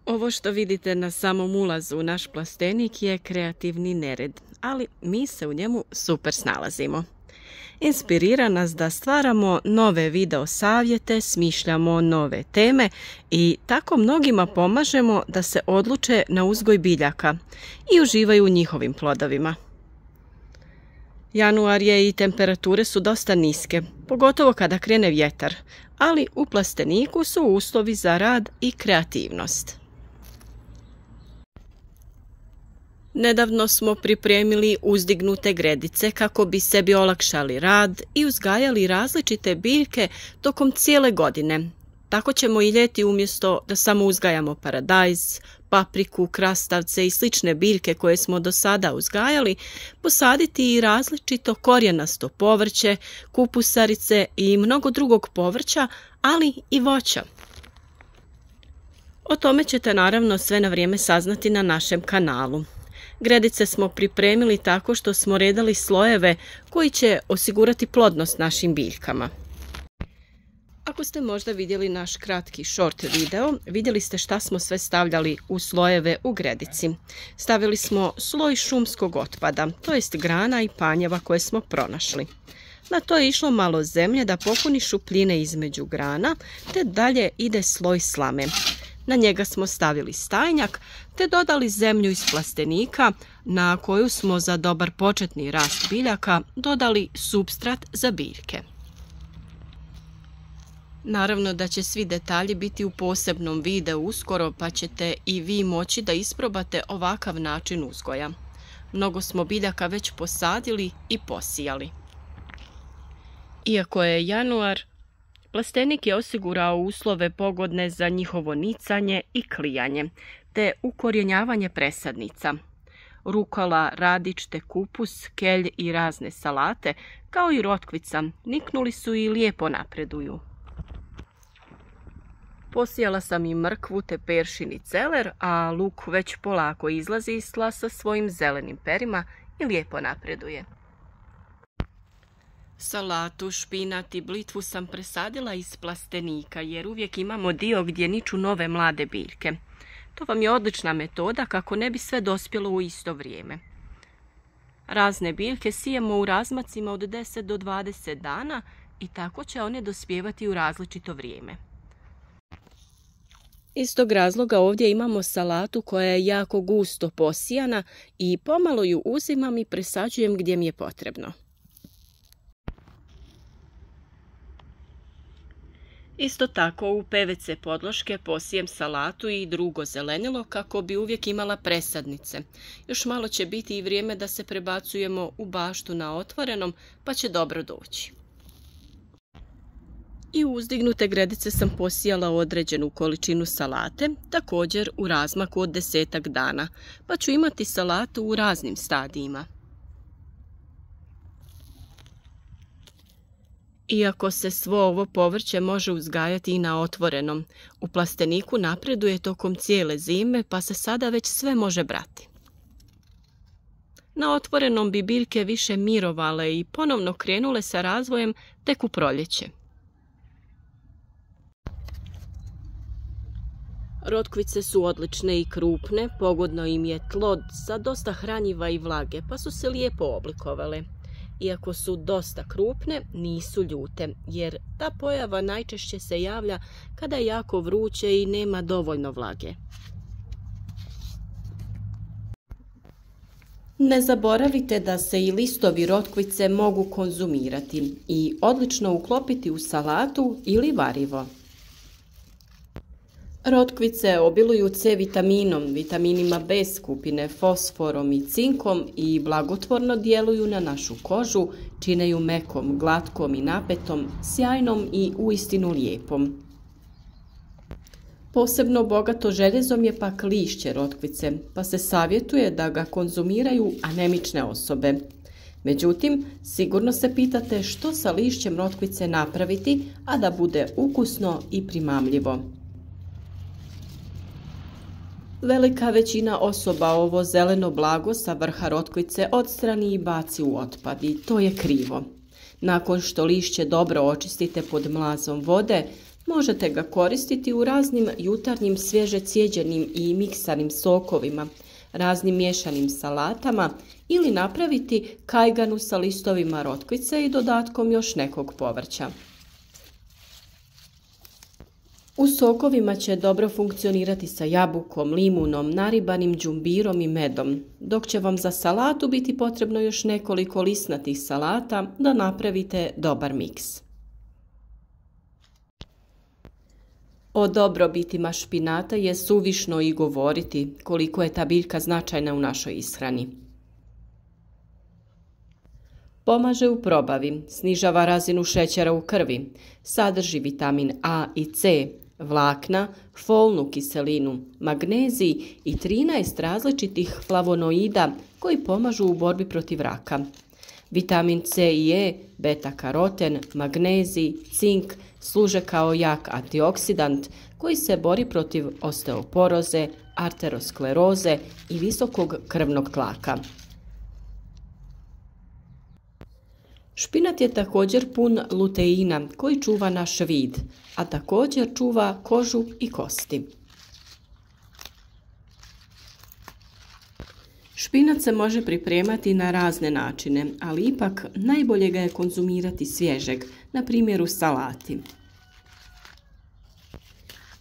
Ovo što vidite na samom ulazu u naš plastenik je kreativni nered, ali mi se u njemu super snalazimo. Inspirira nas da stvaramo nove video savjete, smišljamo nove teme i tako mnogima pomažemo da se odluče na uzgoj biljaka i uživaju u njihovim plodovima. Januar je i temperature su dosta niske, pogotovo kada krene vjetar, ali u plasteniku su uslovi za rad i kreativnost. Nedavno smo pripremili uzdignute gredice kako bi sebi olakšali rad i uzgajali različite biljke tokom cijele godine. Tako ćemo i ljeti umjesto da samo uzgajamo paradajz, papriku, krastavce i slične biljke koje smo do sada uzgajali, posaditi i različito korijenasto povrće, kupusarice i mnogo drugog povrća, ali i voća. O tome ćete naravno sve na vrijeme saznati na našem kanalu. Gredice smo pripremili tako što smo redali slojeve koji će osigurati plodnost našim biljkama. Ako ste možda vidjeli naš kratki short video, vidjeli ste šta smo sve stavljali u slojeve u gredici. Stavili smo sloj šumskog otpada, to jest grana i panjeva koje smo pronašli. Na to je išlo malo zemlje da popuni šupljine između grana, te dalje ide sloj slame. Na njega smo stavili stajnjak, te dodali zemlju iz plastenika, na koju smo za dobar početni rast biljaka dodali supstrat za biljke. Naravno da će svi detalji biti u posebnom videu uskoro, pa ćete i vi moći da isprobate ovakav način uzgoja. Mnogo smo biljaka već posadili i posijali. Iako je januar, plastenik je osigurao uslove pogodne za njihovo nicanje i klijanje, te ukorjenjavanje presadnica. Rukola, radič te kupus, kelj i razne salate, kao i rotkvica, niknuli su i lijepo napreduju. Posijala sam i mrkvu te peršin i celer, a luk već polako izlazi iz tla sa svojim zelenim perima i lijepo napreduje. Salatu, špinat i blitvu sam presadila iz plastenika jer uvijek imamo dio gdje niču nove mlade biljke. To vam je odlična metoda kako ne bi sve dospjelo u isto vrijeme. Razne biljke sijemo u razmacima od 10 do 20 dana i tako će one dospijevati u različito vrijeme. Iz tog razloga ovdje imamo salatu koja je jako gusto posijana i pomalo ju uzimam i presađujem gdje mi je potrebno. Isto tako u PVC podloške posijem salatu i drugo zelenilo kako bi uvijek imala presadnice. Još malo će biti i vrijeme da se prebacujemo u baštu na otvorenom, pa će dobro doći. I u uzdignute gredice sam posijala određenu količinu salate, također u razmaku od 10 dana, pa ću imati salatu u raznim stadijima. Iako se svo ovo povrće može uzgajati i na otvorenom, u plasteniku napreduje tokom cijele zime, pa se sada već sve može brati. Na otvorenom bi biljke više mirovale i ponovno krenule sa razvojem tek u proljeće. Rotkvice su odlične i krupne, pogodno im je tlo sa dosta hranjiva i vlage, pa su se lijepo oblikovale. Iako su dosta krupne, nisu ljute, jer ta pojava najčešće se javlja kada je jako vruće i nema dovoljno vlage. Ne zaboravite da se i listovi rotkvice mogu konzumirati i odlično uklopiti u salatu ili varivo. Rotkvice obiluju C vitaminom, vitaminima B skupine, fosforom i cinkom i blagotvorno djeluju na našu kožu, čine ju mekom, glatkom i napetom, sjajnom i uistinu lijepom. Posebno bogato željezom je pak lišće rotkvice, pa se savjetuje da ga konzumiraju anemične osobe. Međutim, sigurno se pitate što sa lišćem rotkvice napraviti, a da bude ukusno i primamljivo. Velika većina osoba ovo zeleno blago sa vrha rotkvice odstrani i baci u otpad i to je krivo. Nakon što lišće dobro očistite pod mlazom vode, Možete ga koristiti u raznim jutarnjim svježe cijeđenim i miksanim sokovima, raznim miješanim salatama ili napraviti kajganu sa listovima rotkvice i dodatkom još nekog povrća. U sokovima će dobro funkcionirati sa jabukom, limunom, naribanim đumbirom i medom, dok će vam za salatu biti potrebno još nekoliko lisnatih salata da napravite dobar miks. O dobrobitima špinata je suvišno i govoriti koliko je ta biljka značajna u našoj ishrani. Pomaže u probavi, snižava razinu šećera u krvi, sadrži vitamin A i C, vlakna, folnu kiselinu, magnezij i 13 različitih flavonoida koji pomažu u borbi protiv raka. Vitamin C i E, beta-karoten, magnezij, cink služe kao jak antioksidant koji se bori protiv osteoporoze, arteroskleroze i visokog krvnog tlaka. Špinat je također pun luteina koji čuva naš vid, a također čuva kožu i kosti. Špinat se može pripremati na razne načine, ali ipak najbolje ga je konzumirati svježeg, na primjer u salati.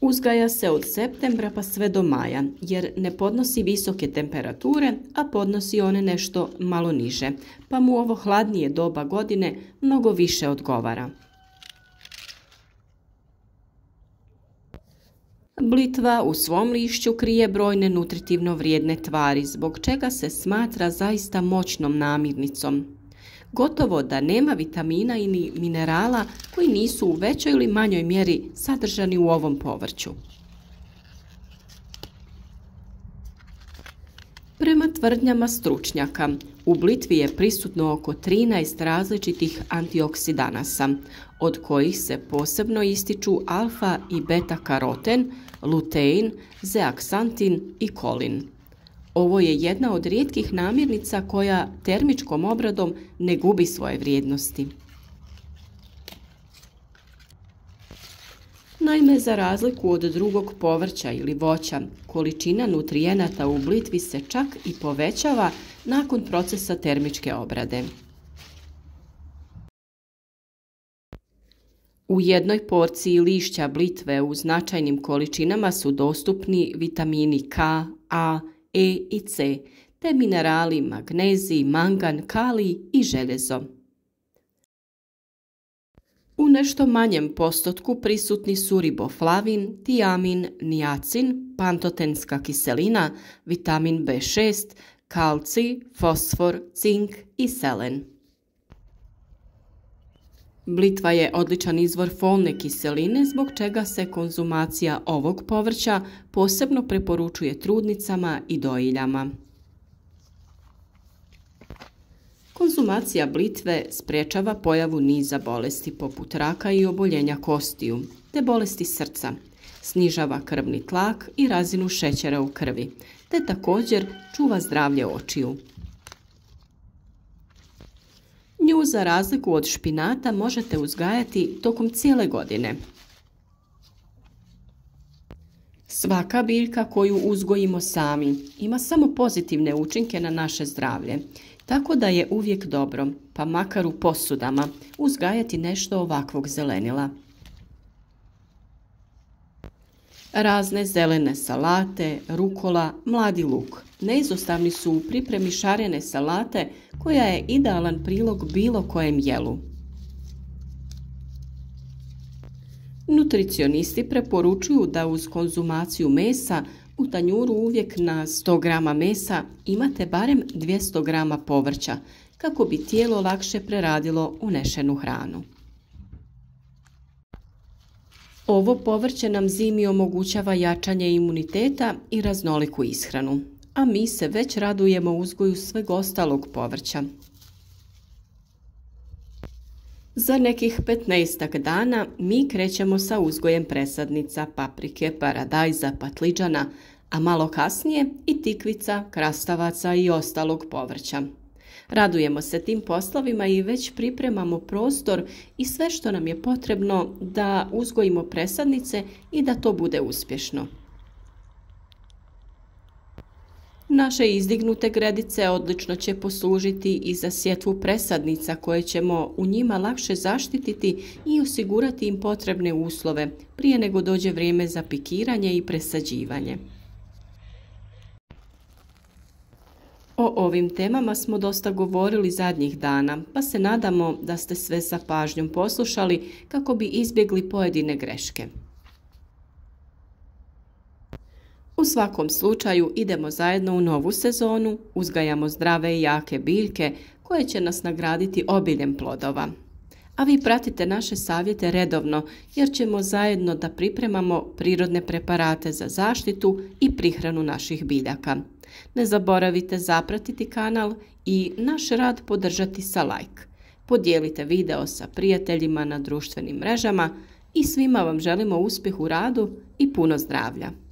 Uzgaja se od septembra pa sve do maja, jer ne podnosi visoke temperature, a podnosi one nešto malo niže, pa mu ovo hladnije doba godine mnogo više odgovara. Blitva u svom lišću krije brojne nutritivno vrijedne tvari, zbog čega se smatra zaista moćnom namirnicom. Gotovo da nema vitamina ili minerala koji nisu u većoj ili manjoj mjeri sadržani u ovom povrću. Prema tvrdnjama stručnjaka, u blitvi je prisutno oko 13 različitih antioksidanasa, od kojih se posebno ističu alfa i beta-karoten, lutein, zeaksantin i kolin. Ovo je jedna od rijetkih namirnica koja termičkom obradom ne gubi svoje vrijednosti. Naime, za razliku od drugog povrća ili voća, količina nutrijenata u blitvi se čak i povećava nakon procesa termičke obrade. U jednoj porciji lišća blitve u značajnim količinama su dostupni vitamini K, A, E i C, te minerali magnezij, mangan, kalij i željezo. U nešto manjem postotku prisutni su riboflavin, tiamin, niacin, pantotenska kiselina, vitamin B6, kalcij, fosfor, cink i selen. Blitva je odličan izvor folne kiseline, zbog čega se konzumacija ovog povrća posebno preporučuje trudnicama i dojiljama. Konzumacija blitve sprječava pojavu niza bolesti poput raka i oboljenja kostiju, te bolesti srca, snižava krvni tlak i razinu šećera u krvi, te također čuva zdravlje očiju. Nju za razliku od špinata možete uzgajati tokom cijele godine. Svaka biljka koju uzgojimo sami ima samo pozitivne učinke na naše zdravlje, tako da je uvijek dobro, pa makar u posudama, uzgajati nešto ovakvog zelenila. Razne zelene salate, rukola, mladi luk neizostavni su u pripremi šarene salate koja je idealan prilog bilo kojem jelu. Nutricionisti preporučuju da uz konzumaciju mesa u tanjuru uvijek na 100 g mesa imate barem 200 g povrća kako bi tijelo lakše preradilo unešenu hranu. Ovo povrće nam zimi omogućava jačanje imuniteta i raznoliku ishranu, a mi se već radujemo uzgoju sveg ostalog povrća. Za nekih 15 dana mi krećemo sa uzgojem presadnica, paprike, paradajza, patliđana, a malo kasnije i tikvica, krastavaca i ostalog povrća. Radujemo se tim poslovima i već pripremamo prostor i sve što nam je potrebno da uzgojimo presadnice i da to bude uspješno. Naše izdignute gredice odlično će poslužiti i za sjetvu presadnica koje ćemo u njima lakše zaštititi i osigurati im potrebne uslove prije nego dođe vrijeme za pikiranje i presađivanje. O ovim temama smo dosta govorili zadnjih dana, pa se nadamo da ste sve sa pažnjom poslušali kako bi izbjegli pojedine greške. U svakom slučaju idemo zajedno u novu sezonu, uzgajamo zdrave i jake biljke koje će nas nagraditi obiljem plodova. A vi pratite naše savjete redovno jer ćemo zajedno da pripremamo prirodne preparate za zaštitu i prihranu naših biljaka. Ne zaboravite zapratiti kanal i naš rad podržati sa like. Podijelite video sa prijateljima na društvenim mrežama i svima vam želimo uspjeh u radu i puno zdravlja.